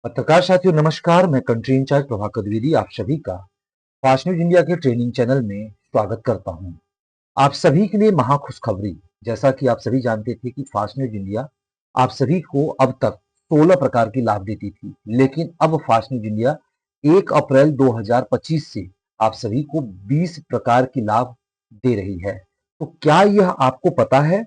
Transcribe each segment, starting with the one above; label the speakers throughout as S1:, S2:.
S1: पत्रकार साथियों नमस्कार। मैं कंट्री इंचार्ज प्रभाकर द्विवेदी आप सभी का फास्ट न्यूज इंडिया के ट्रेनिंग चैनल में स्वागत करता हूं। आप सभी के लिए महा खुशखबरी। जैसा कि आप सभी जानते थे कि फास्ट न्यूज इंडिया आप सभी को अब तक 16 प्रकार की लाभ देती थी, लेकिन अब फास्ट न्यूज इंडिया 1 अप्रैल 2025 से आप सभी को 20 प्रकार की लाभ दे रही है। तो क्या यह आपको पता है?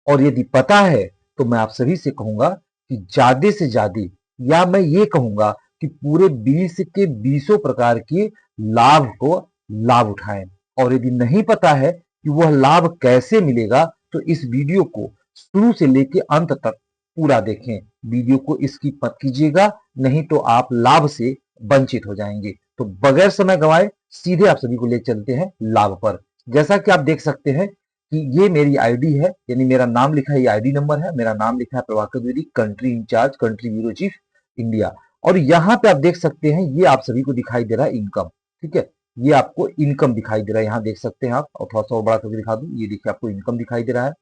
S1: और यदि पता है तो मैं आप सभी से कहूंगा कि ज्यादा से ज्यादा, या मैं ये कहूंगा कि पूरे 20 के 20 प्रकार के लाभ को लाभ उठाएं। और यदि नहीं पता है कि वह लाभ कैसे मिलेगा तो इस वीडियो को शुरू से लेकर अंत तक पूरा देखें। वीडियो को स्किप मत कीजिएगा, नहीं तो आप लाभ से वंचित हो जाएंगे। तो बगैर समय गंवाए सीधे आप सभी को ले चलते हैं लाभ पर। जैसा कि आप देख सकते हैं कि ये मेरी आईडी है, यानी मेरा नाम लिखा है, ये आईडी नंबर है, मेरा नाम लिखा है Prabhakar Dwivedi, country incharge, country bureau chief India. और यहाँ पे आप देख सकते हैं, ये आप सभी को दिखाई दे रहा है इनकम। ठीक है, ये आपको इनकम दिखाई दे रहा है, यहाँ देख सकते हैं आप। और थोड़ा सा और बड़ा करके दिखा दूं, ये देखिए आपको इनकम दिखाई दे रहा है।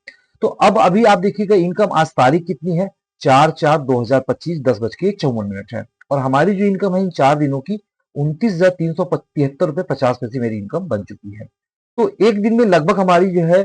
S1: तो अब अभी आप देखिएगा इनकम, आज तारीख कितनी है? 4/4/2025 10:54 है। और हमारी जो इनकम है इन 4 दिनों की 29,373 रुपए 50 पैसे मेरी इनकम बन चुकी है। तो एक दिन में लगभग हमारी जो है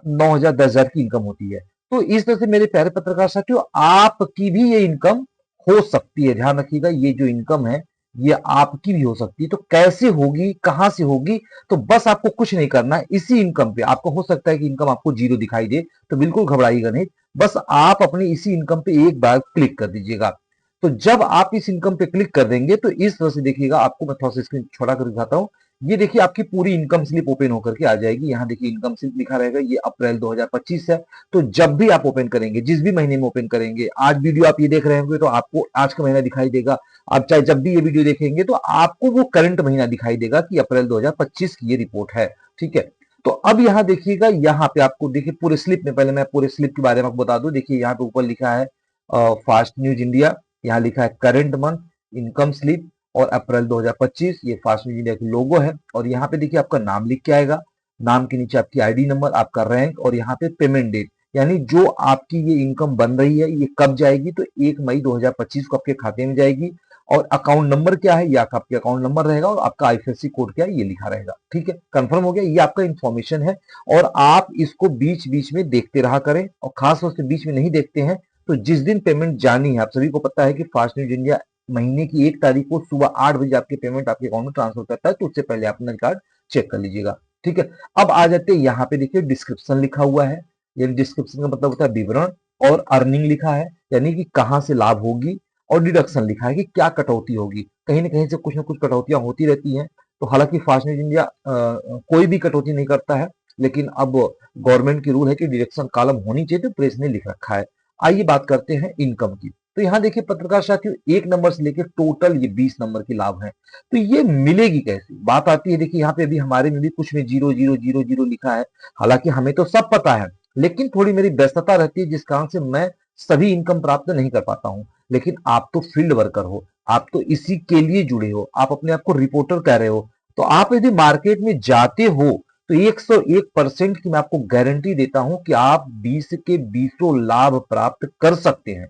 S1: 9,000 10,000 की इनकम होती है। तो इस तरह से मेरे प्यारे पत्रकार साथियों, आपकी भी ये इनकम हो सकती है। ध्यान रखिएगा, ये जो इनकम है ये आपकी भी हो सकती है। तो कैसे होगी, कहां से होगी? तो बस आपको कुछ नहीं करना है। इसी इनकम पे आपको हो सकता है कि इनकम आपको जीरो दिखाई दे, तो बिल्कुल घबराइएगा नहीं। बस आप अपनी इसी इनकम पे एक बार क्लिक कर दीजिएगा। तो जब आप इस इनकम पे क्लिक कर देंगे तो इस तरह से देखिएगा, आपको मैं थोड़ा सा स्क्रीन छोटा कर दिखाता हूं। ये देखिए आपकी पूरी इनकम स्लिप ओपन होकर के आ जाएगी। यहाँ देखिए इनकम स्लिप लिखा रहेगा, ये अप्रैल 2025 है। तो जब भी आप ओपन करेंगे, जिस भी महीने में ओपन करेंगे, आज वीडियो आप ये देख रहे होंगे तो आपको आज का महीना दिखाई देगा। आप चाहे जब भी ये वीडियो देखेंगे तो आपको वो करंट महीना दिखाई देगा कि अप्रैल 2025 की ये रिपोर्ट है। ठीक है, तो अब यहाँ देखिएगा, यहाँ पे आपको देखिए पूरे स्लिप में, पहले मैं पूरे स्लिप के बारे में आपको बता दूं। देखिए यहाँ पे ऊपर लिखा है फास्ट न्यूज इंडिया, यहाँ लिखा है करंट मंथ इनकम स्लिप और अप्रैल 2025, ये फास्ट न्यूज इंडिया की लोगो है। और यहाँ पे देखिए आपका नाम लिख के आएगा, नाम के नीचे आपकी आईडी नंबर, आपका रैंक, और यहाँ पे पेमेंट डेट, यानी जो आपकी ये इनकम बन रही है ये कब जाएगी। तो 1 मई 2025 को आपके खाते में जाएगी। और अकाउंट नंबर क्या है, ये आपका अकाउंट नंबर रहेगा, और आपका आईएफएससी कोड क्या है ये लिखा रहेगा। ठीक है, कंफर्म हो गया। ये आपका इंफॉर्मेशन है और आप इसको बीच बीच में देखते रहा करें। और खास तौर से बीच में नहीं देखते हैं तो जिस दिन पेमेंट जानी है, आप सभी को पता है कि फास्ट न्यूज इंडिया महीने की 1 तारीख को सुबह 8 बजे आपके पेमेंट आपके अकाउंट में ट्रांसफर करता है। तो उससे पहले आप अपना रिकॉर्ड चेक कर लीजिएगा। ठीक है, अब आ जाते हैं यहाँ पे देखिए डिस्क्रिप्शन लिखा हुआ है। ये डिस्क्रिप्शन का मतलब होता है विवरण, और अर्निंग लिखा है यानी कि कहाँ से लाभ होगी, और डिडक्शन लिखा है कि क्या कटौती होगी। कहीं ना कहीं से कुछ ना कुछ कटौतियां होती रहती हैं। तो हालांकि फास्ट न्यूज इंडिया कोई भी कटौती नहीं करता है, लेकिन अब गवर्नमेंट की रूल है कि डिडक्शन कॉलम होनी चाहिए, तो प्रेस ने लिख रखा है। आइए बात करते हैं इनकम की। तो यहाँ देखिए पत्रकार साथियों, 1 नंबर से लेकर टोटल ये 20 नंबर की लाभ है। तो ये मिलेगी कैसे, बात आती है। देखिए यहाँ पे अभी हमारे में भी कुछ में 0 0 0 0 लिखा है। हालांकि हमें तो सब पता है, लेकिन थोड़ी मेरी व्यस्तता रहती है जिस कारण से मैं सभी इनकम प्राप्त नहीं कर पाता हूँ। लेकिन आप तो फील्ड वर्कर हो, आप तो इसी के लिए जुड़े हो, आप अपने आप को रिपोर्टर कह रहे हो। तो आप यदि मार्केट में जाते हो तो 101% की मैं आपको गारंटी देता हूं कि आप 20 के 20 लाभ प्राप्त कर सकते हैं।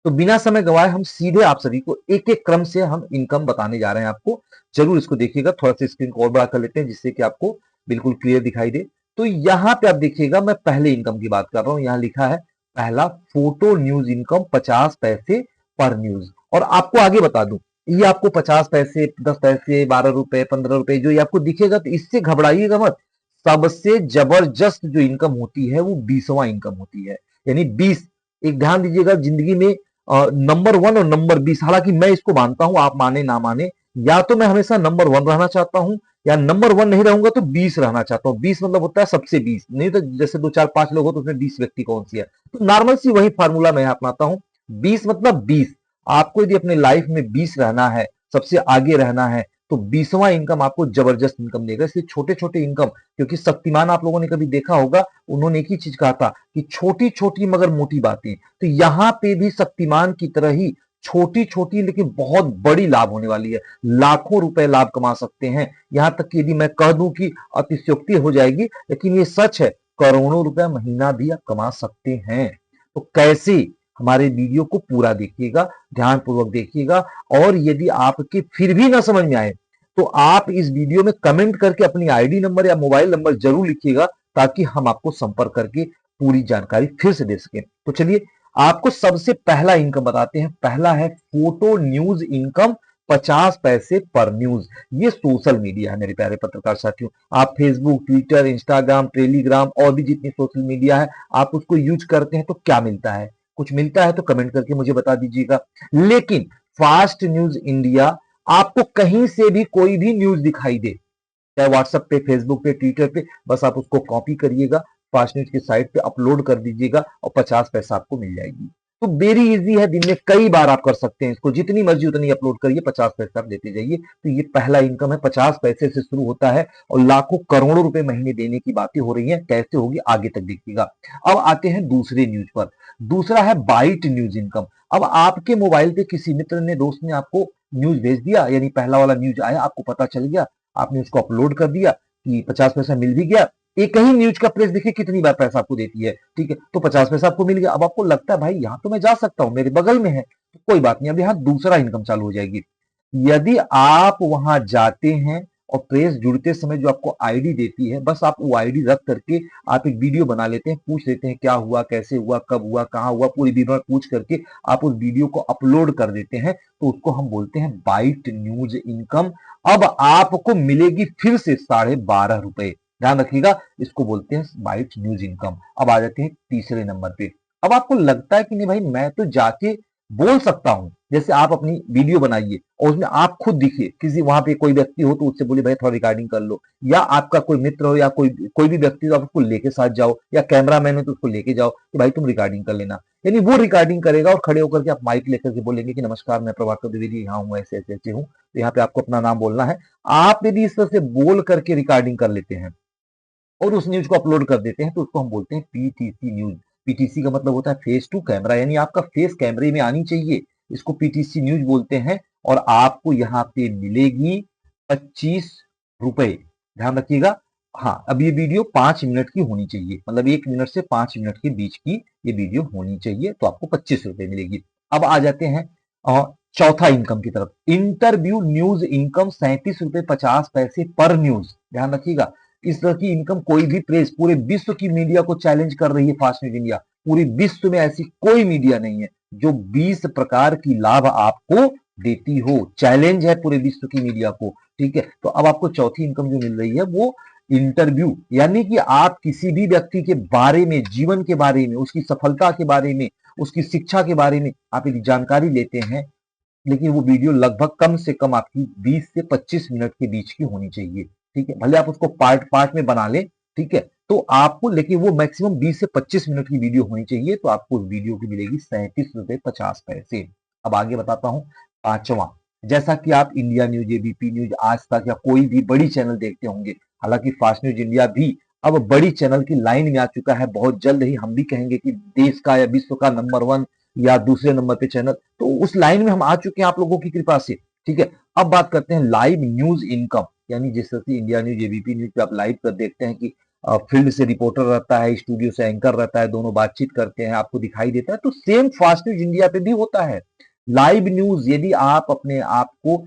S1: तो बिना समय गंवाए हम सीधे आप सभी को एक एक क्रम से हम इनकम बताने जा रहे हैं आपको। जरूर इसको देखिएगा। थोड़ा सा स्क्रीन को और बड़ा कर लेते हैं जिससे कि आपको बिल्कुल क्लियर दिखाई दे। तो यहाँ पे आप देखिएगा, मैं पहले इनकम की बात कर रहा हूँ। यहाँ लिखा है पहला फोटो न्यूज इनकम 50 पैसे पर न्यूज। और आपको आगे बता दूं, ये आपको 50 पैसे, 10 पैसे, 12 रुपए, 15 रुपए जो ये आपको दिखेगा, तो इससे घबराइएगा मत। सबसे जबरदस्त जो इनकम होती है वो 20वां इनकम होती है, यानी 20। एक ध्यान दीजिएगा, जिंदगी में नंबर 1 और नंबर 20, हालांकि मैं इसको मानता हूं, आप माने ना माने, या तो मैं हमेशा नंबर 1 रहना चाहता हूं, या नंबर 1 नहीं रहूंगा तो 20 रहना चाहता हूं। 20 मतलब होता है सबसे 20, नहीं तो जैसे 2 4 5 लोग हो तो उसमें 20 व्यक्ति कौन सी है। तो नॉर्मल सी वही फार्मूला मैं अपनाता हूं। 20 मतलब 20। आपको यदि अपने लाइफ में 20 रहना है, सबसे आगे रहना है, तो 20वां इनकम आपको जबरदस्त इनकम देगा। इसलिए छोटे छोटे इनकम, क्योंकि शक्तिमान आप लोगों ने कभी देखा होगा, उन्होंने एक ही चीज कहा था कि छोटी छोटी मगर मोटी बातें। तो यहाँ पे भी शक्तिमान की तरह ही छोटी छोटी लेकिन बहुत बड़ी लाभ होने वाली है। लाखों रुपए लाभ कमा सकते हैं। यहां तक कि यदि मैं कह दूं कि अतिशयोक्ति हो जाएगी, लेकिन ये सच है, करोड़ों रुपए महीना भी आप कमा सकते हैं। तो कैसे? हमारे वीडियो को पूरा देखिएगा, ध्यानपूर्वक देखिएगा। और यदि आपके फिर भी ना समझ में आए तो आप इस वीडियो में कमेंट करके अपनी आईडी नंबर या मोबाइल नंबर जरूर लिखिएगा, ताकि हम आपको संपर्क करके पूरी जानकारी फिर से दे सकें। तो चलिए आपको सबसे पहला इनकम बताते हैं। पहला है फोटो न्यूज इनकम, 50 पैसे पर न्यूज। ये सोशल मीडिया है मेरे प्यारे पत्रकार साथियों। आप फेसबुक, ट्विटर, इंस्टाग्राम, टेलीग्राम और भी जितनी सोशल मीडिया है आप उसको यूज करते हैं तो क्या मिलता है? कुछ मिलता है तो कमेंट करके मुझे बता दीजिएगा। लेकिन फास्ट न्यूज इंडिया, आपको कहीं से भी कोई भी न्यूज दिखाई दे, चाहे व्हाट्सएप पे, फेसबुक पे, ट्विटर पे, बस आप उसको कॉपी करिएगा, फास्ट न्यूज की साइट पे अपलोड कर दीजिएगा और 50 पैसा आपको मिल जाएगी। तो वेरी इजी है, दिन में कई बार आप कर सकते हैं इसको, जितनी मर्जी उतनी अपलोड करिए, 50 पैसा आप देते जाइए। तो ये पहला इनकम है, 50 पैसे से शुरू होता है और लाखों करोड़ों रुपए महीने देने की बातें हो रही हैं। कैसे होगी आगे तक देखिएगा। अब आते हैं दूसरे न्यूज पर। दूसरा है बाइट न्यूज इनकम। अब आपके मोबाइल पे किसी मित्र ने, दोस्त ने आपको न्यूज भेज दिया, यानी पहला वाला न्यूज आया, आपको पता चल गया, आपने उसको अपलोड कर दिया कि 50 पैसा मिल भी गया। एक ही न्यूज का प्रेस देखिए कितनी बार पैसा आपको देती है, ठीक है? तो 50 पैसा आपको मिल गया। अब आपको लगता है भाई यहाँ तो मैं जा सकता हूँ, मेरे बगल में है, तो कोई बात नहीं, अब यहाँ दूसरा इनकम चालू हो जाएगी। यदि आप वहां जाते हैं और प्रेस जुड़ते समय जो आपको आईडी देती है, बस आप वो आईडी रख करके आप एक वीडियो बना लेते हैं, पूछ लेते हैं क्या हुआ, कैसे हुआ, कब हुआ, कहाँ हुआ, पूरी विवरण पूछ करके आप उस वीडियो को अपलोड कर देते हैं, तो उसको हम बोलते हैं बाइट न्यूज इनकम। अब आपको मिलेगी फिर से 12.5 रुपए। ध्यान रखिएगा, इसको बोलते हैं बाइट न्यूज इनकम। अब आ जाते हैं तीसरे नंबर पे। अब आपको लगता है कि नहीं भाई मैं तो जाके बोल सकता हूं, जैसे आप अपनी वीडियो बनाइए और उसमें आप खुद दिखिए, किसी वहां पे कोई व्यक्ति हो तो उससे बोलिए भाई थोड़ा रिकॉर्डिंग कर लो, या आपका कोई मित्र हो या कोई कोई भी व्यक्ति हो आप उसको लेके साथ जाओ, या कैमरामैन हो तो उसको लेके जाओ कि भाई तुम रिकॉर्डिंग कर लेना। यानी वो रिकॉर्डिंग करेगा और खड़े होकर के आप माइक लेकर के बोलेंगे कि नमस्कार, मैं प्रभाकर द्विवेदी यहाँ हूँ, ऐसे ऐसे ऐसे हूँ, तो यहाँ पे आपको अपना नाम बोलना है। आप यदि इस तरह से बोल करके रिकॉर्डिंग कर लेते हैं और उस न्यूज को अपलोड कर देते हैं तो उसको हम बोलते हैं पीटीसी न्यूज। पीटीसी का मतलब होता है फेस टू कैमरा, यानी आपका फेस कैमरे में आनी चाहिए, इसको पीटीसी न्यूज बोलते हैं। और आपको यहाँ पे मिलेगी 25 रुपए। ध्यान रखिएगा। हाँ, अब ये वीडियो 5 मिनट की होनी चाहिए, मतलब 1 मिनट से 5 मिनट के बीच की ये वीडियो होनी चाहिए, तो आपको 25 रुपए मिलेगी। अब आ जाते हैं चौथा इनकम की तरफ। इंटरव्यू न्यूज इनकम, 37.50 रुपए पर न्यूज। ध्यान रखिएगा, इस तरह की इनकम कोई भी प्रेस पूरे विश्व की मीडिया को चैलेंज कर रही है। फास्ट न्यूज इंडिया, पूरी विश्व में ऐसी कोई मीडिया नहीं है जो 20 प्रकार की लाभ आपको देती हो। चैलेंज है पूरे विश्व की मीडिया को, ठीक है? तो अब आपको चौथी इनकम जो मिल रही है वो इंटरव्यू, यानी कि आप किसी भी व्यक्ति के बारे में, जीवन के बारे में, उसकी सफलता के बारे में, उसकी शिक्षा के बारे में आप एक जानकारी लेते हैं, लेकिन वो वीडियो लगभग कम से कम आपकी 20 से 25 मिनट के बीच की होनी चाहिए, ठीक है? भले आप उसको पार्ट पार्ट में बना लें, ठीक है? तो आपको, लेकिन वो मैक्सिमम 20 से 25 मिनट की वीडियो होनी चाहिए, तो आपको उस वीडियो की मिलेगी 37.50 रुपए। अब आगे बताता हूं पांचवा। जैसा कि आप इंडिया न्यूज, एबीपी न्यूज, आज तक या कोई भी बड़ी चैनल देखते होंगे, हालांकि फास्ट न्यूज इंडिया भी अब बड़ी चैनल की लाइन में आ चुका है। बहुत जल्द ही हम भी कहेंगे कि देश का या विश्व का नंबर 1 या दूसरे नंबर पे चैनल, तो उस लाइन में हम आ चुके हैं आप लोगों की कृपा से, ठीक है? अब बात करते हैं लाइव न्यूज इनकम, यानी जिस तरह से इंडिया न्यूज, एबीपी न्यूज पे आप लाइव कर देखते हैं कि फील्ड से रिपोर्टर रहता है, स्टूडियो से एंकर रहता है, दोनों बातचीत करते हैं, आपको दिखाई देता है, तो सेम फास्ट न्यूज इंडिया पे भी होता है लाइव न्यूज। यदि आप अपने आप को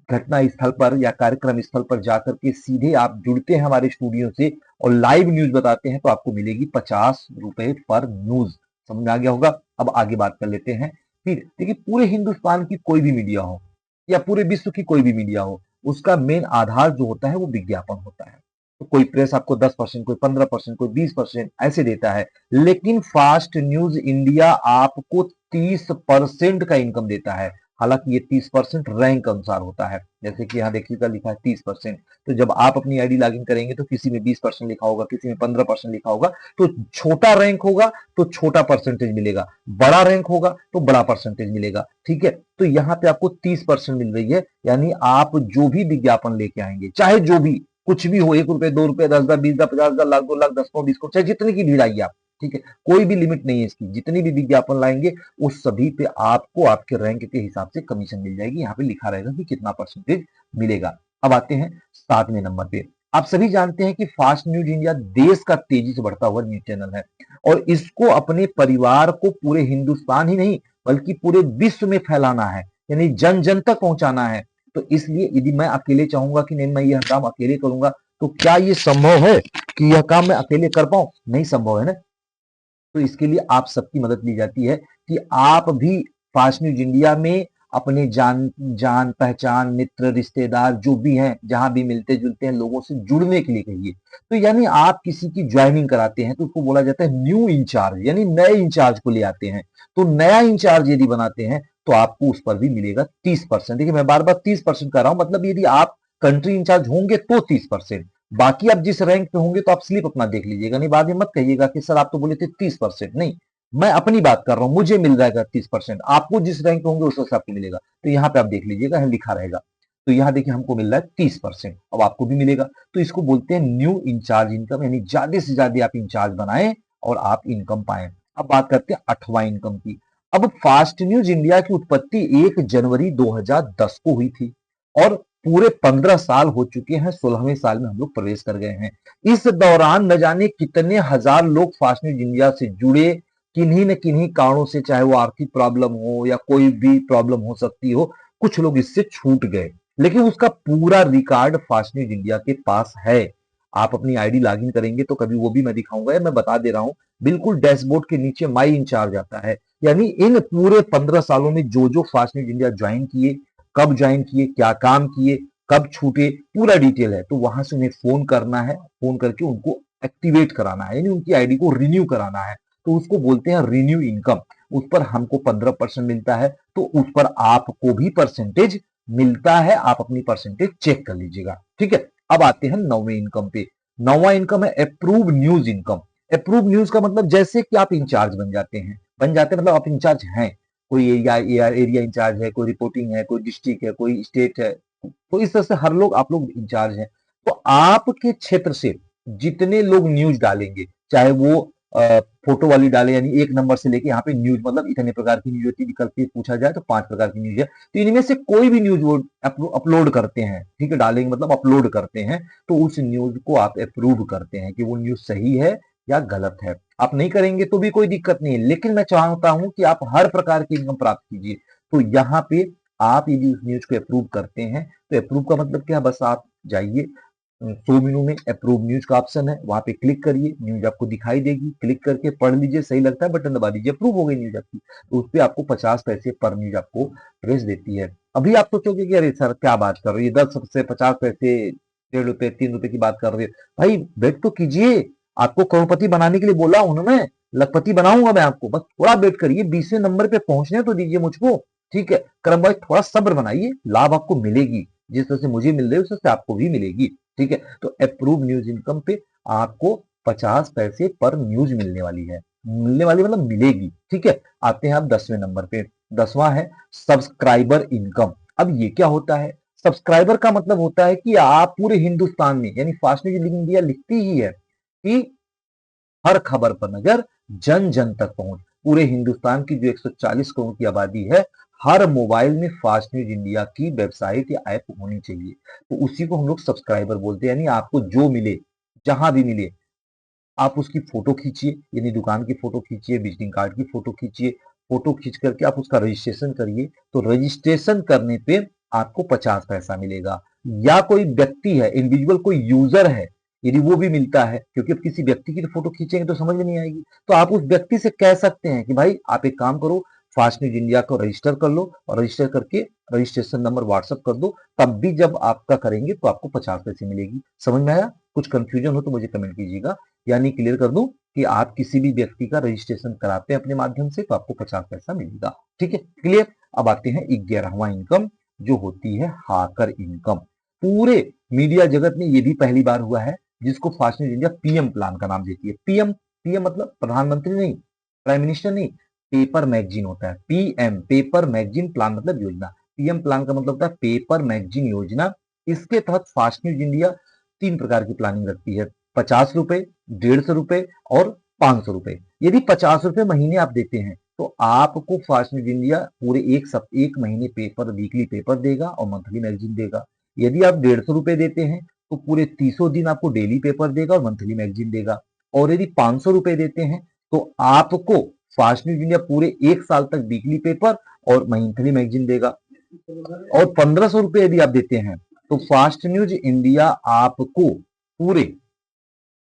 S1: घटना स्थल पर या कार्यक्रम स्थल पर जाकर के सीधे आप जुड़ते हैं हमारे स्टूडियो से और लाइव न्यूज बताते हैं, तो आपको मिलेगी 50 रुपए पर न्यूज। समझ में आ गया होगा। अब आगे बात कर लेते हैं। फिर देखिए, पूरे हिंदुस्तान की कोई भी मीडिया हो या पूरे विश्व की कोई भी मीडिया हो, उसका मेन आधार जो होता है वो विज्ञापन होता है। तो कोई प्रेस आपको 10%, कोई 15%, कोई 20% ऐसे देता है, लेकिन फास्ट न्यूज इंडिया आपको 30% का इनकम देता है। हालांकि ये 30% रैंक अनुसार होता है, जैसे कि यहाँ देखिएगा लिखा है 30%। तो जब आप अपनी आईडी लॉगिन करेंगे तो किसी में 20% लिखा होगा, किसी में 15% लिखा होगा, तो छोटा रैंक होगा तो छोटा परसेंटेज मिलेगा, बड़ा रैंक होगा तो बड़ा परसेंटेज मिलेगा, ठीक है? तो यहाँ पे आपको 30% मिल रही है, यानी आप जो भी विज्ञापन लेके आएंगे, चाहे जो भी कुछ भी हो, 1 रुपए, 2 रुपए, 10,000, 20,000, 50,000, लाख, 2 लाख, 10 करोड़, 20 करोड़, चाहे जितनी की भीड़ आइए आप, ठीक है? कोई भी लिमिट नहीं है इसकी, जितनी भी विज्ञापन लाएंगे उस सभी पे आपको आपके रैंक के हिसाब से कमीशन मिल जाएगी। यहाँ पे लिखा रहेगा कि कितना परसेंटेज मिलेगा। अब आते हैं 7वें नंबर पे। आप सभी जानते हैं कि फास्ट न्यूज इंडिया देश का तेजी से बढ़ता हुआ न्यूज चैनल है और इसको अपने परिवार को पूरे हिंदुस्तान ही नहीं बल्कि पूरे विश्व में फैलाना है, यानी जन जन तक पहुंचाना है। तो इसलिए यदि मैं अकेले चाहूंगा कि नहीं मैं यह काम अकेले करूंगा, तो क्या ये संभव है कि यह काम मैं अकेले कर पाऊं? नहीं संभव है ना। तो इसके लिए आप सबकी मदद ली जाती है कि आप भी फास्ट न्यूज इंडिया में अपने जान जान पहचान मित्र रिश्तेदार जो भी हैं जहां भी मिलते जुलते हैं लोगों से जुड़ने के लिए कहिए। तो यानी आप किसी की ज्वाइनिंग कराते हैं तो उसको बोला जाता है न्यू इंचार्ज, यानी नए इंचार्ज को ले आते हैं। तो नया इंचार्ज यदि बनाते हैं तो आपको उस पर भी मिलेगा 30%। देखिए मैं बार बार 30% कर रहा हूं, मतलब यदि आप कंट्री इंचार्ज होंगे तो 30%। बाकी आप जिस रैंक पे होंगे तो आप स्लिप अपना देख लीजिएगा, नहीं बाद में मत कहिएगा कि सर आप तो बोले थे 30%। नहीं, मैं अपनी बात कर रहा हूं, मुझे मिल जाएगा 30%, आपको जिस रैंक पे होंगे उस हिसाब से मिलेगा। तो यहाँ पे आप देख लीजिएगा, यहाँ लिखा रहेगा। तो यहाँ देखिए हमको मिल रहा है 30%, अब आपको भी मिलेगा। तो इसको बोलते हैं न्यू इंचार्ज इनकम, यानी ज्यादा से ज्यादा आप इंचार्ज बनाएं और आप इनकम पाएं। अब बात करते हैं 8वां इनकम की। अब फास्ट न्यूज इंडिया की उत्पत्ति 1 जनवरी 2010 को हुई थी और पूरे 15 साल हो चुके हैं, 16वें साल में हम लोग प्रवेश कर गए हैं। इस दौरान न जाने कितने हजार लोग फास्ट न्यूज इंडिया से जुड़े, किन्हीं न किन्हीं कारणों से, चाहे वो आर्थिक प्रॉब्लम हो या कोई भी प्रॉब्लम हो सकती हो, कुछ लोग इससे छूट गए, लेकिन उसका पूरा रिकॉर्ड फास्ट न्यूज इंडिया के पास है। आप अपनी आईडी लॉगिन करेंगे तो कभी वो भी मैं दिखाऊंगा, या मैं बता दे रहा हूं, बिल्कुल डैशबोर्ड के नीचे माई इंचार्ज आता है, यानी इन पूरे 15 सालों में जो जो फास्ट न्यूज इंडिया ज्वाइन किए, कब ज्वाइन किए, क्या काम किए, कब छूटे, पूरा डिटेल है। तो वहां से उन्हें फोन करना है, फोन करके उनको एक्टिवेट कराना है, यानी उनकी आईडी को रिन्यू कराना है। तो उसको बोलते हैं रिन्यू इनकम। उस पर हमको 15% मिलता है, तो उस पर आपको भी परसेंटेज मिलता है। आप अपनी परसेंटेज चेक कर लीजिएगा, ठीक है। अब आते हैं 9वें इनकम पे। 9वां इनकम है approve news income. Approve news का मतलब जैसे कि आप इंचार्ज बन जाते हैं, मतलब आप इंचार्ज हैं, कोई एरिया इंचार्ज है, कोई रिपोर्टिंग है, कोई डिस्ट्रिक्ट है, कोई स्टेट है, तो इस तरह से हर लोग आप लोग इंचार्ज हैं। तो आपके क्षेत्र से जितने लोग न्यूज डालेंगे, चाहे वो फोटो वाली डाले, यानी 1 नंबर से लेके यहाँ पे न्यूज, मतलब इतने प्रकार की न्यूज होती है, करके पूछा जाए तो 5 प्रकार की न्यूज है। तो इनमें से कोई भी न्यूज वो अपलोड करते हैं, ठीक है, डालेंगे मतलब अपलोड करते हैं, तो उस न्यूज को आप अप्रूव करते हैं कि वो न्यूज सही है या गलत है। आप नहीं करेंगे तो भी कोई दिक्कत नहीं है, लेकिन मैं चाहता हूं कि आप हर प्रकार की इनकम प्राप्त कीजिए। तो यहाँ पे आप यदि उस न्यूज को अप्रूव करते हैं, तो अप्रूव का मतलब क्या है, बस आप जाइए, शो मेनू में अप्रूव न्यूज का ऑप्शन है, वहां पे क्लिक करिए, न्यूज आपको दिखाई देगी, क्लिक करके पढ़ लीजिए, सही लगता है बटन दबा दीजिए, अप्रूव हो गई न्यूज आपकी। तो उस पर आपको 50 पैसे पर न्यूज आपको प्रेस देती है। अभी आप सोचोगे कि अरे सर क्या बात कर रहे हो, ये 10 से 50 पैसे, 1.5 रुपए 3 रुपए की बात कर रहे हो, भाई वेट तो कीजिए। आपको करोड़पति बनाने के लिए बोला उन्होंने, लखपति बनाऊंगा मैं आपको, बस थोड़ा वेट करिए, 20वें नंबर पे पहुंचने तो दीजिए मुझको, ठीक है। करम भाई थोड़ा सब्र बनाइए, लाभ आपको मिलेगी, जिस तरह से मुझे मिल रही है उस तरह से आपको भी मिलेगी, ठीक है। तो अप्रूव न्यूज इनकम पे आपको 50 पैसे पर न्यूज मिलने वाली है, मिलने वाली मतलब मिलेगी, ठीक है। आते हैं आप 10वें नंबर पे। 10वां है सब्सक्राइबर इनकम। अब ये क्या होता है? सब्सक्राइबर का मतलब होता है कि आप पूरे हिंदुस्तान में, यानी फास्ट न्यूज इंडिया लिखती ही है कि हर खबर पर नजर, जन जन तक पहुंच। पूरे हिंदुस्तान की जो 140 करोड़ की आबादी है, हर मोबाइल में फास्ट न्यूज इंडिया की वेबसाइट या ऐप होनी चाहिए। तो उसी को हम लोग सब्सक्राइबर बोलते हैं, यानी आपको जो मिले, जहां भी मिले, आप उसकी फोटो खींचिए, यानी दुकान की फोटो खींचिए, विजिटिंग कार्ड की फोटो खींचिए, फोटो खींच करके आप उसका रजिस्ट्रेशन करिए। तो रजिस्ट्रेशन करने पे आपको 50 पैसा मिलेगा। या कोई व्यक्ति है, इंडिविजुअल कोई यूजर है, यदि वो भी मिलता है, क्योंकि अब किसी व्यक्ति की फोटो खींचेंगे तो समझ में नहीं आएगी, तो आप उस व्यक्ति से कह सकते हैं कि भाई आप एक काम करो, फास्ट न्यूज इंडिया को रजिस्टर कर लो, और रजिस्टर करके रजिस्ट्रेशन नंबर व्हाट्सअप कर दो, तब भी जब आपका करेंगे तो आपको 50 पैसे मिलेगी। समझ में आया? कुछ कंफ्यूजन हो तो मुझे कमेंट कीजिएगा, यानी क्लियर कर दूं कि आप किसी भी व्यक्ति का रजिस्ट्रेशन कराते हैं अपने माध्यम से तो आपको 50 पैसा मिलेगा, ठीक है, क्लियर। अब आते हैं 11वां इनकम, जो होती है हाकर इनकम। पूरे मीडिया जगत में ये भी पहली बार हुआ है, जिसको fast news India PM plan का नाम देती है। पीएम, पीएम मतलब प्रधानमंत्री नहीं, प्राइम मिनिस्टर नहीं, पेपर मैगजीन होता है। पीएम पेपर मैगजीन प्लान मतलब योजना, पीएम प्लान का मतलब होता है पेपर मैगजीन योजना। इसके तहत फास्ट न्यूज इंडिया 3 प्रकार की प्लानिंग रखती है, 50 रुपए, 150 रुपए और 500 रुपए। यदि 50 रुपए महीने आप देते हैं तो आपको फास्ट न्यूज इंडिया पूरे एक महीने पेपर, वीकली पेपर देगा और मंथली मैगजीन देगा। यदि आप 150 रुपए देते हैं तो पूरे 300 दिन आपको डेली पेपर देगा और मंथली मैगजीन देगा। और यदि 500 रुपए देते हैं तो आपको फास्ट न्यूज इंडिया पूरे 1 साल तक वीकली पेपर और मंथली मैगजीन देगा। और 1500 रुपए यदि आप देते हैं तो फास्ट न्यूज इंडिया आपको पूरे,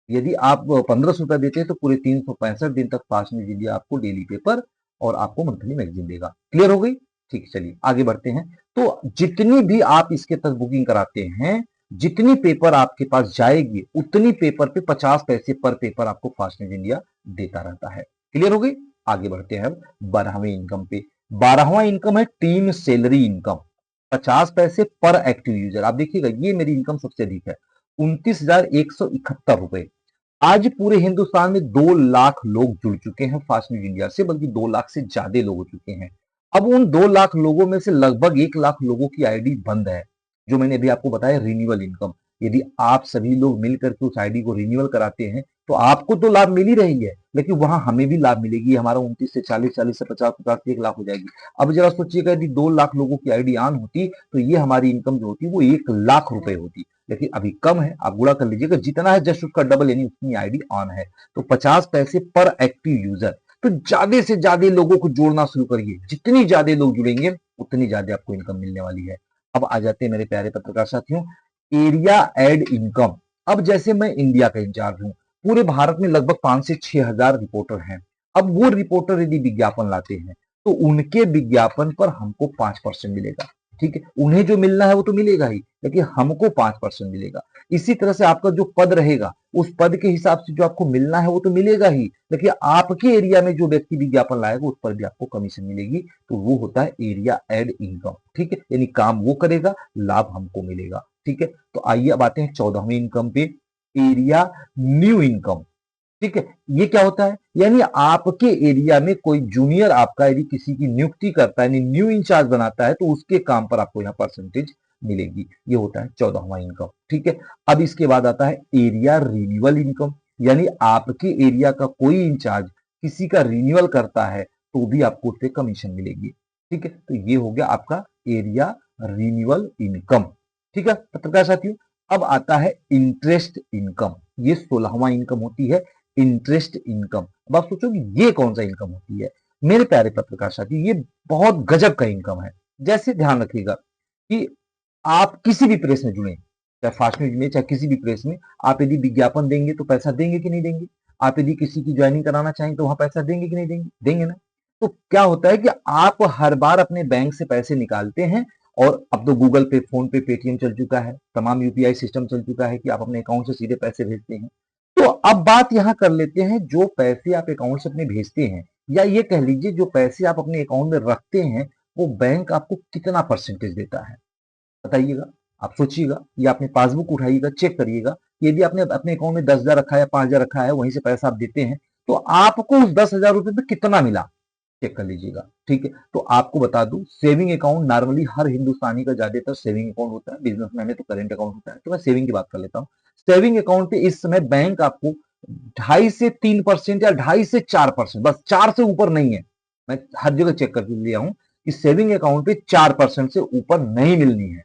S1: यदि आप 1500 रुपए देते हैं तो पूरे 365 दिन तक फास्ट न्यूज इंडिया आपको डेली पेपर और आपको मंथली मैगजीन देगा। क्लियर हो गई? ठीक है, चलिए आगे बढ़ते हैं। तो जितनी भी आप इसके तक बुकिंग कराते हैं, जितनी पेपर आपके पास जाएगी उतनी पेपर पे 50 पैसे पर पेपर आपको फास्ट न्यूज इंडिया देता रहता है। क्लियर हो गई? आगे बढ़ते हैं अब 12वें इनकम पे। 12वां इनकम है टीम सैलरी इनकम, 50 पैसे पर एक्टिव यूजर। आप देखिएगा ये मेरी इनकम सबसे अधिक है, 29,171 रुपए। आज पूरे हिंदुस्तान में 2 लाख लोग जुड़ चुके हैं फास्ट न्यूज इंडिया से, बल्कि 2 लाख से ज्यादा लोग हो चुके हैं। अब उन 2 लाख लोगों में से लगभग 1 लाख लोगों की आईडी बंद है, जो मैंने अभी आपको बताया रिन्यूअल इनकम। यदि आप सभी लोग मिलकर के उस आईडी को रिन्यूअल कराते हैं तो आपको तो लाभ मिल ही रही है, लेकिन वहां हमें भी लाभ मिलेगी। हमारा 29 से 40, 40 से 50, 50 से 1 लाख हो जाएगी। अब जरा सोचिएगा यदि 2 लाख लोगों की आईडी ऑन होती तो ये हमारी इनकम जो होती वो 1 लाख रुपए होती, लेकिन अभी कम है। आप गुणा कर लीजिएगा, जितना है जस्ट उसका डबल, यानी उतनी आईडी ऑन है। तो 50 पैसे पर एक्टिव यूजर। तो ज्यादा से ज्यादा लोगों को जोड़ना शुरू करिए, जितनी ज्यादा लोग जुड़ेंगे उतनी ज्यादा आपको इनकम मिलने वाली है। अब आ जाते हैं मेरे प्यारे पत्रकार साथियों एरिया एड इनकम। अब जैसे मैं इंडिया का इंचार्ज हूं, पूरे भारत में लगभग 5 से 6 हजार रिपोर्टर हैं। अब वो रिपोर्टर यदि विज्ञापन लाते हैं तो उनके विज्ञापन पर हमको 5% मिलेगा। ठीक है, उन्हें जो मिलना है वो तो मिलेगा ही, लेकिन हमको 5% मिलेगा। इसी तरह से आपका जो पद रहेगा उस पद के हिसाब से जो आपको मिलना है वो तो मिलेगा ही, लेकिन आपके एरिया में जो व्यक्ति विज्ञापन लाएगा उस पर भी आपको कमीशन मिलेगी। तो वो होता है एरिया एड इनकम। ठीक है, यानी काम वो करेगा, लाभ हमको मिलेगा। ठीक है, तो आइए अब आते हैं 14वें इनकम पे, एरिया न्यू इनकम। ठीक है, ये क्या होता है? यानी आपके एरिया में कोई जूनियर आपका यदि किसी की नियुक्ति करता है, यानी न्यू इंचार्ज बनाता है, तो उसके काम पर आपको यहाँ परसेंटेज मिलेगी। ये होता है 14वां इनकम। ठीक है, अब इसके बाद आता है एरिया रिन्यूअल इनकम, यानी आपके एरिया का कोई इंचार्ज किसी का रिन्यूअल करता है तो भी आपको उससे कमीशन मिलेगी। ठीक है, तो ये हो गया आपका एरिया रिन्यूअल इनकम। ठीक है पत्रकार साथियों, अब आता है इंटरेस्ट इनकम। ये 16वां इनकम होती है, इंटरेस्ट इनकम। अब आप सोचोगे ये कौन सा इनकम होती है? मेरे प्यारे पत्रकार साथी, ये बहुत गजब का इनकम है। जैसे ध्यान रखिएगा कि आप किसी भी प्रेस में जुड़े, चाहे फास्ट न्यूज में चाहे किसी भी प्रेस में, आप यदि विज्ञापन देंगे तो पैसा देंगे कि नहीं देंगे? आप यदि किसी की ज्वाइनिंग कराना चाहेंगे तो वहां पैसा देंगे कि नहीं देंगे? देंगे ना। तो क्या होता है कि आप हर बार अपने बैंक से पैसे निकालते हैं, और अब तो गूगल पे, फोन पे, पेटीएम चल चुका है, तमाम यूपीआई सिस्टम चल चुका है कि आप अपने अकाउंट से सीधे पैसे भेजते हैं। तो अब बात यहां कर लेते हैं, जो पैसे आप अकाउंट से अपने भेजते हैं, या ये कह लीजिए जो पैसे आप अपने अकाउंट में रखते हैं, वो बैंक आपको कितना परसेंटेज देता है? बताइएगा, आप सोचिएगा, या अपने पासबुक उठाइएगा, चेक करिएगा। यदि आपने अपने अकाउंट में 10,000 रखा है, 5,000 रखा है, वहीं से पैसा आप देते हैं, तो आपको उस 10,000 रुपए पे कितना मिला, चेक कर लीजिएगा। ठीक है, तो आपको बता दूं, सेविंग अकाउंट नॉर्मली हर हिंदुस्तानी का ज्यादातर सेविंग अकाउंट होता है, बिजनेसमैन है तो करेंट अकाउंट होता है, तो मैं सेविंग की बात कर लेता हूँ। सेविंग अकाउंट पे इस समय बैंक आपको 2.5 से 3% या 2.5 से 4%, बस 4 से ऊपर नहीं है। मैं हर जगह चेक करके लिया हूं कि सेविंग अकाउंट पे 4% से ऊपर नहीं मिलनी है।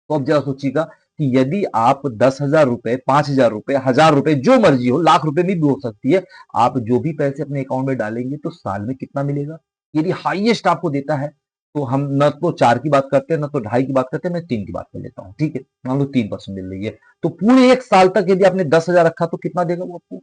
S1: तो अब जरा सोचिएगा कि यदि आप 10,000 रुपए, 5,000 रुपए, 1,000 रुपए, जो मर्जी हो, लाख रुपए में भी हो सकती है, आप जो भी पैसे अपने अकाउंट में डालेंगे तो साल में कितना मिलेगा? यदि हाईएस्ट आपको देता है तो हम न तो 4 की बात करते हैं, न तो 2.5 की बात करते हैं, मैं 3 की बात कर लेता हूँ। ठीक है, मान लो 3% मिल रही है, तो पूरे 1 साल तक यदि आपने 10,000 रखा तो कितना देगा वो आपको?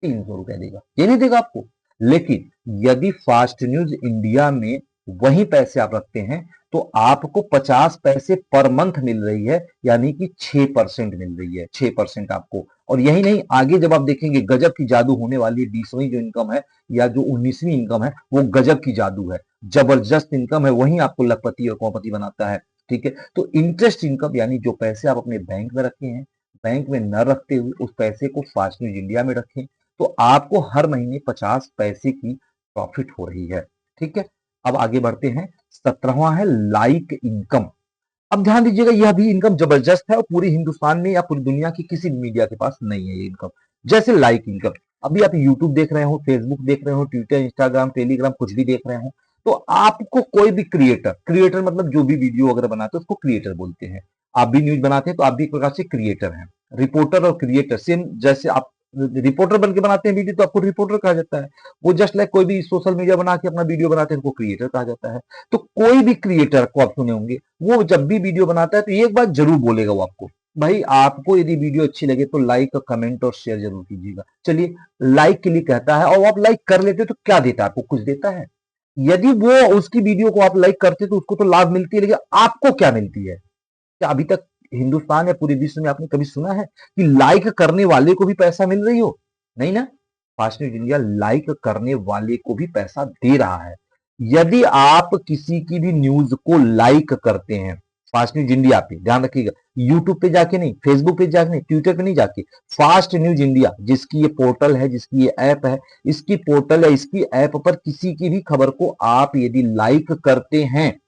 S1: 300 रुपया देगा। ये नहीं देगा आपको। लेकिन यदि फास्ट न्यूज इंडिया में वही पैसे आप रखते हैं तो आपको 50 पैसे पर मंथ मिल रही है, यानी कि 6% मिल रही है, 6% आपको। और यही नहीं, आगे जब आप देखेंगे गजब की जादू होने वाली है। 20वीं जो इनकम है या जो 19वीं इनकम है वो गजब की जादू है, जबरदस्त इनकम है, वही आपको लखपति और करोड़पति बनाता है। ठीक है, तो इंटरेस्ट इनकम, यानी जो पैसे आप अपने बैंक में रखे हैं, बैंक में न रखते हुए उस पैसे को फास्ट न्यूज इंडिया में रखें, तो आपको हर महीने 50 पैसे की प्रॉफिट हो रही है। ठीक है, अब आगे बढ़ते हैं। 17वां है लाइक इनकम। अब ध्यान दीजिएगा, यह भी इनकम जबरदस्त है और पूरे हिंदुस्तान में या पूरी दुनिया की किसी भी मीडिया के पास नहीं है ये इनकम। जैसे लाइक इनकम, अभी आप यूट्यूब देख रहे हो, फेसबुक देख रहे हो, ट्विटर, इंस्टाग्राम, टेलीग्राम, कुछ भी देख रहे हो, तो आपको कोई भी क्रिएटर, क्रिएटर मतलब जो भी वीडियो वगैरह बनाते हैं उसको क्रिएटर बोलते हैं। आप भी न्यूज बनाते हैं तो आप भी एक प्रकार से क्रिएटर हैं। रिपोर्टर और क्रिएटर सेम, जैसे आप रिपोर्टर बन के बनाते हैं वीडियो तो आपको रिपोर्टर कहा जाता है। वो जस्ट लाइक कोई भी सोशल मीडिया बना के अपना वीडियो बनाते हैं उनको क्रिएटर कहा जाता है। तो कोई भी क्रिएटर को आप सुने होंगे, वो जब भी वीडियो बनाता है तो एक बात जरूर बोलेगा वो आपको, भाई आपको यदि वीडियो अच्छी लगे तो लाइक, कमेंट और शेयर जरूर कीजिएगा। चलिए, लाइक के लिए कहता है और आप लाइक कर लेते हो तो क्या देता है आपको? कुछ देता है? यदि वो उसकी वीडियो को आप लाइक करते तो उसको तो लाभ मिलती है, लेकिन आपको क्या मिलती है? क्या अभी तक हिंदुस्तान या पूरे विश्व में आपने कभी सुना है कि लाइक करने वाले को भी पैसा मिल रही हो? नहीं ना। फास्ट न्यूज इंडिया लाइक करने वाले को भी पैसा दे रहा है। यदि आप किसी की भी न्यूज को लाइक करते हैं फास्ट न्यूज इंडिया पे, ध्यान रखिएगा, यूट्यूब पे जाके नहीं, फेसबुक पे जाके नहीं, ट्विटर पे नहीं जाके, फास्ट न्यूज इंडिया जिसकी ये पोर्टल है, जिसकी ये ऐप है, इसकी पोर्टल या इसकी ऐप पर किसी की भी खबर को आप यदि लाइक करते हैं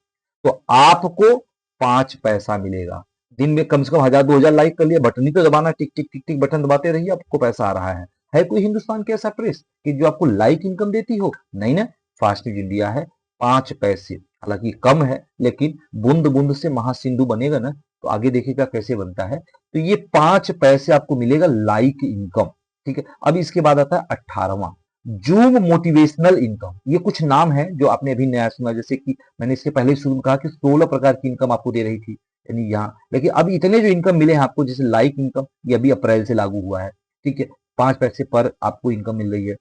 S1: तो आपको 5 पैसा मिलेगा। दिन में कम से कम 1000-2000 लाइक कर लिया, बटन ही तो दबाना, टिक टिक टिक टिक बटन दबाते रहिए, आपको पैसा आ रहा है कोई हिंदुस्तान के ऐसा प्रेस कि जो आपको लाइक इनकम देती हो? नहीं ना। फास्ट न्यूज इंडिया है 5 पैसे, हालांकि कम है, लेकिन बूंद बूंद से महासिंधु बनेगा ना, तो आगे देखिएगा कैसे बनता है। तो ये 5 पैसे आपको मिलेगा लाइक इनकम। ठीक है, अब इसके बाद आता है 18वां, जूम मोटिवेशनल इनकम। ये कुछ नाम है जो आपने अभी नया सुना, जैसे कि मैंने इसके पहले शुरू में कहा कि 16 प्रकार की इनकम आपको दे रही थी यानी यहाँ, लेकिन अब इतने जो इनकम मिले हैं आपको, जैसे लाइक इनकम, ये अभी अप्रैल से लागू हुआ है। ठीक है, 5 पैसे पर आपको इनकम मिल रही है।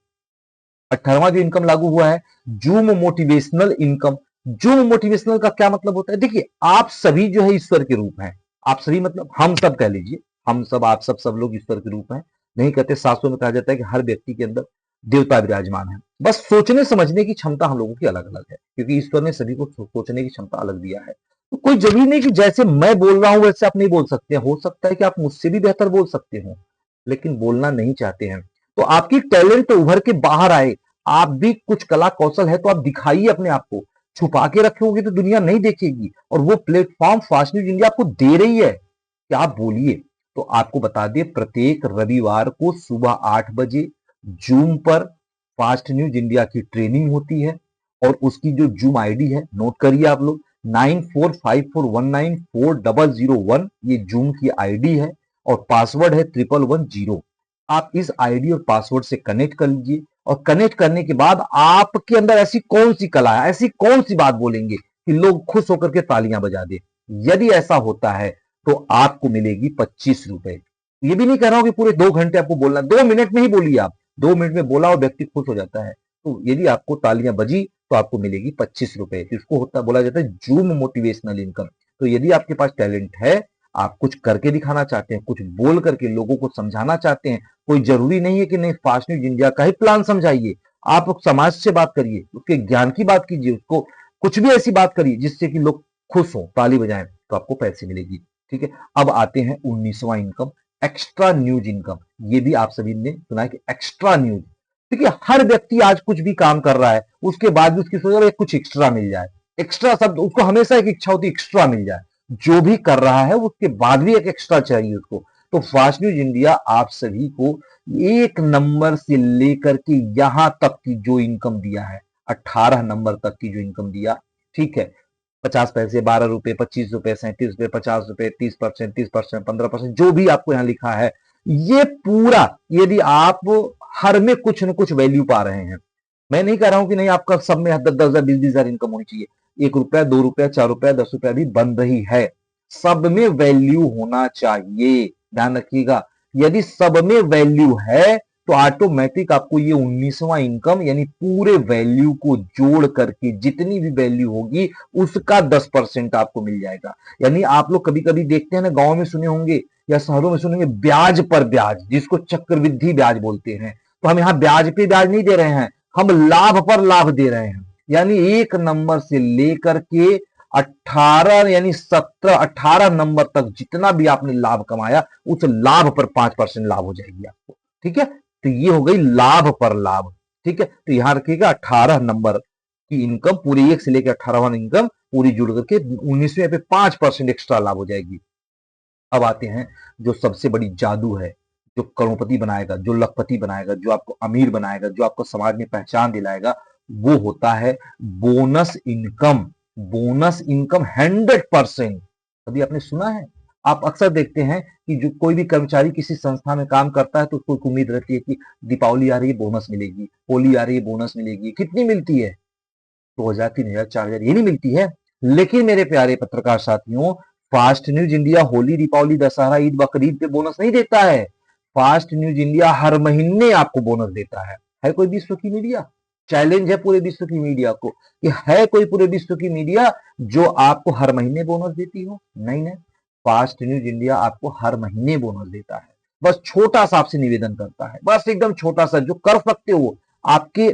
S1: 18वां जो इनकम लागू हुआ है, zoom motivational income. Zoom motivational का क्या मतलब होता है? देखिए, आप सभी जो है ईश्वर के रूप हैं। आप सभी मतलब हम सब कह लीजिए, हम सब, आप सब लोग ईश्वर के रूप हैं। नहीं कहते, शास्त्रों में कहा जाता है कि हर व्यक्ति के अंदर देवता विराजमान है। बस सोचने समझने की क्षमता हम लोगों की अलग अलग है, क्योंकि ईश्वर ने सभी को सोचने की क्षमता अलग दिया है। तो कोई जरूरी नहीं कि जैसे मैं बोल रहा हूं वैसे आप नहीं बोल सकते हैं। हो सकता है कि आप मुझसे भी बेहतर बोल सकते हो, लेकिन बोलना नहीं चाहते हैं। तो आपकी टैलेंट तो उभर के बाहर आए। आप भी कुछ कला कौशल है तो आप दिखाइए अपने आप को। छुपा के रखोगे तो दुनिया नहीं देखेगी, और वो प्लेटफॉर्म फास्ट न्यूज इंडिया आपको दे रही है कि आप बोलिए। तो आपको बता दें, प्रत्येक रविवार को सुबह 8 बजे जूम पर फास्ट न्यूज इंडिया की ट्रेनिंग होती है, और उसकी जो जूम आईडी है नोट करिए आप लोग, 9454194001, ये जूम की आईडी है, और पासवर्ड है 1110। आप इस आईडी और पासवर्ड से कनेक्ट कर लीजिए, और कनेक्ट करने के बाद आपके अंदर ऐसी कौन सी कला है, ऐसी कौन सी बात बोलेंगे कि लोग खुश होकर के तालियां बजा दे। यदि ऐसा होता है तो आपको मिलेगी 25 रुपए। ये भी नहीं कह रहा हूं कि पूरे 2 घंटे आपको बोलना, 2 मिनट में ही बोलिए आप। 2 मिनट में बोला और व्यक्ति खुश हो जाता है, तो यदि आपको तालियां बजी तो आपको मिलेगी 25 रुपए। इसको होता बोला जाता है जूम मोटिवेशनल इनकम। तो यदि आपके पास टैलेंट है, आप कुछ करके दिखाना चाहते हैं, कुछ बोल करके लोगों को समझाना चाहते हैं, कोई जरूरी नहीं है कि नहीं फास्ट न्यूज इंडिया का ही प्लान समझाइए। आप समाज से बात करिए, उसके ज्ञान की बात कीजिए, उसको कुछ भी ऐसी बात करिए जिससे कि लोग खुश हो, ताली बजाएं, तो आपको पैसे मिलेगी। ठीक है, अब आते हैं 19वां इनकम, एक्स्ट्रा न्यूज इनकम। ये भी आप सभी ने सुना है कि एक्स्ट्रा न्यूज। देखिए, हर व्यक्ति आज कुछ भी काम कर रहा है, उसके बाद भी उसकी सोच रहा है कुछ एक्स्ट्रा मिल जाए। एक्स्ट्रा शब्द, उसको हमेशा एक इच्छा होती है एक्स्ट्रा मिल जाए। जो भी कर रहा है उसके बाद भी एक एक्स्ट्रा चाहिए उसको। तो फास्ट न्यूज इंडिया आप सभी को 1 नंबर से लेकर के यहां तक की जो इनकम दिया है, 18 नंबर तक की जो इनकम दिया, ठीक है, 50 पैसे, 12 रुपए, 25 रुपए, 37 रुपए, 50 रुपए, 30%, 30%, 15%, जो भी आपको यहाँ लिखा है, ये पूरा यदि आप हर में कुछ न कुछ वैल्यू पा रहे हैं। मैं नहीं कह रहा हूं कि नहीं आपका सब में 10,000, 20,000 इनकम होनी चाहिए। 1 रुपया, 2 रुपया, 4 रुपया, 10 रुपया भी बन रही है। सब में वैल्यू होना चाहिए, ध्यान रखिएगा। यदि सब में वैल्यू है तो ऑटोमेटिक आपको ये 19वां इनकम, यानी पूरे वैल्यू को जोड़ करके जितनी भी वैल्यू होगी उसका 10% आपको मिल जाएगा। यानी आप लोग कभी कभी देखते हैं ना, गांव में सुने होंगे या शहरों में सुनेंगे, ब्याज पर ब्याज, जिसको चक्रवृद्धि ब्याज बोलते हैं। तो हम यहाँ ब्याज पे ब्याज नहीं दे रहे हैं, हम लाभ पर लाभ दे रहे हैं। यानी 1 नंबर से लेकर के 18 यानी 18 नंबर तक जितना भी आपने लाभ कमाया, उस लाभ पर 5% लाभ हो जाएगी आपको। ठीक है, तो ये हो गई लाभ पर लाभ। ठीक है, तो यहां रखिएगा 18 नंबर की इनकम, पूरी 1 से लेकर 18वां इनकम पूरी जुड़ करके 19वें पे 5% एक्स्ट्रा लाभ हो जाएगी। अब आते हैं जो सबसे बड़ी जादू है, जो करोड़पति बनाएगा, जो लखपति बनाएगा, जो आपको अमीर बनाएगा, जो आपको समाज में पहचान दिलाएगा, वो होता है बोनस इनकम। Bonus income 100%। कभी आपने सुना है? आप अक्सर देखते हैं कि जो कोई भी कर्मचारी किसी संस्था में काम करता है तो उसको एक उम्मीद रहती है कि दीपावली आ रही है बोनस मिलेगी, होली आ रही है बोनस मिलेगी। कितनी मिलती है? 2000, 3000, 4000, ये नहीं मिलती है। लेकिन मेरे प्यारे पत्रकार साथियों, fast news India Holi, Deepawali, Dussehra, Eid, Bakrid पे बोनस नहीं देता है। फास्ट न्यूज इंडिया हर महीने आपको बोनस देता है कोई विश्व की मीडिया? चैलेंज है पूरे विश्व की मीडिया को कि है कोई पूरे विश्व की मीडिया जो आपको हर महीने बोनस देती हो? नहीं नहीं, फास्ट न्यूज इंडिया आपको हर महीने बोनस देता है। बस छोटा सा आपसे निवेदन करता है, बस एकदम छोटा सा, जो कर सकते हो आपके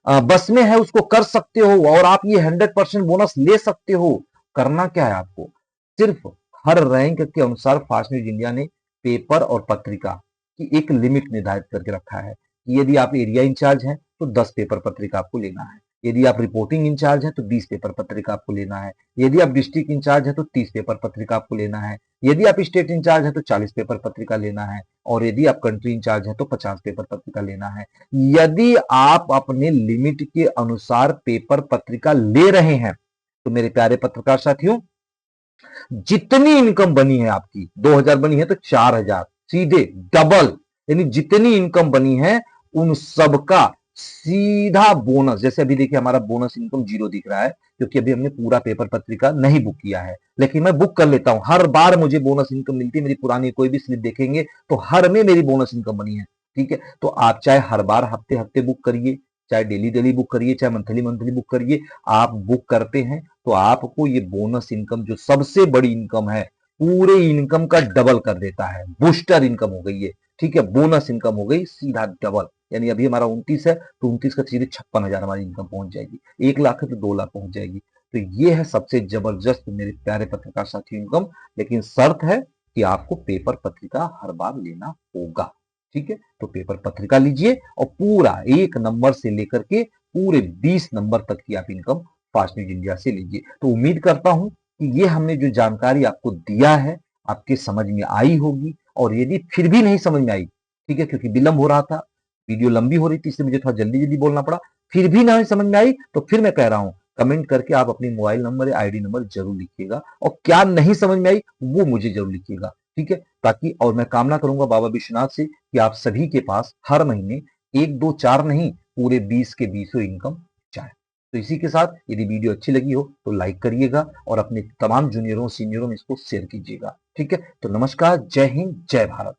S1: बस में है उसको कर सकते हो, और आप ये 100% बोनस ले सकते हो। करना क्या है आपको? सिर्फ हर रैंक के अनुसार फास्ट न्यूज इंडिया ने पेपर और पत्रिका की एक लिमिट निर्धारित करके रखा है कि यदि आप एरिया इंचार्ज हैं तो 10 पेपर पत्रिका आपको लेना है, यदि आप रिपोर्टिंग इंचार्ज हैं तो 20 पेपर पत्रिका आपको लेना है, यदि आप डिस्ट्रिक्ट इंचार्ज हैं तो 30 पेपर पत्रिका आपको लेना है, यदि आप स्टेट इंचार्ज हैं तो 40 पेपर पत्रिका लेना है, और यदि आप कंट्री इंचार्ज हैं तो 50 पेपर पत्रिका लेना है। यदि आप अपने लिमिट के अनुसार पेपर पत्रिका ले रहे हैं तो मेरे प्यारे पत्रकार साथियों, जितनी इनकम बनी है आपकी 2000 बनी है तो 4000 सीधे डबल, यानी जितनी इनकम बनी है उन सबका सीधा बोनस। जैसे अभी देखिए हमारा बोनस इनकम 0 दिख रहा है क्योंकि अभी हमने पूरा पेपर पत्रिका नहीं बुक किया है, लेकिन मैं बुक कर लेता हूं। हर बार मुझे बोनस इनकम मिलती है, मेरी पुरानी कोई भी स्लिप देखेंगे तो हर में मेरी बोनस इनकम बनी है। ठीक है, तो आप चाहे हर बार हफ्ते हफ्ते बुक करिए, चाहे डेली डेली बुक करिए, चाहे मंथली मंथली बुक करिए, आप बुक करते हैं तो आपको ये बोनस इनकम जो सबसे बड़ी इनकम है पूरे इनकम का डबल कर देता है। बूस्टर इनकम हो गई है, ठीक है, बोनस इनकम हो गई सीधा डबल। यानी अभी हमारा 29 है तो 29 का सीधे 56,000 हमारी इनकम पहुंच जाएगी। 1 लाख है तो 2 लाख पहुंच जाएगी। तो ये है सबसे जबरदस्त मेरे प्यारे पत्रकार साथी इनकम, लेकिन शर्त है कि आपको पेपर पत्रिका हर बार लेना होगा। ठीक है, तो पेपर पत्रिका लीजिए और पूरा 1 नंबर से लेकर के पूरे 20 नंबर तक की आप इनकम फास्ट न्यूज इंडिया से लीजिए। तो उम्मीद करता हूं कि ये हमने जो जानकारी आपको दिया है आपके समझ में आई होगी, और यदि फिर भी नहीं समझ में आई, ठीक है, क्योंकि विलंब हो रहा था, वीडियो लंबी हो रही थी इसलिए मुझे थोड़ा जल्दी जल्दी बोलना पड़ा, फिर भी नहीं समझ में आई तो फिर मैं कह रहा हूं कमेंट करके आप अपनी मोबाइल नंबर या आईडी नंबर जरूर लिखिएगा, और क्या नहीं समझ में आई वो मुझे जरूर लिखिएगा। ठीक है, ताकि, और मैं कामना करूंगा बाबा विश्वनाथ से कि आप सभी के पास हर महीने 1 2 4 नहीं पूरे 20 के 20 इनकम जाए। तो इसी के साथ यदि वीडियो अच्छी लगी हो तो लाइक करिएगा और अपने तमाम जूनियरों सीनियरों में इसको शेयर कीजिएगा। ठीक है, तो नमस्कार, जय हिंद, जय भारत।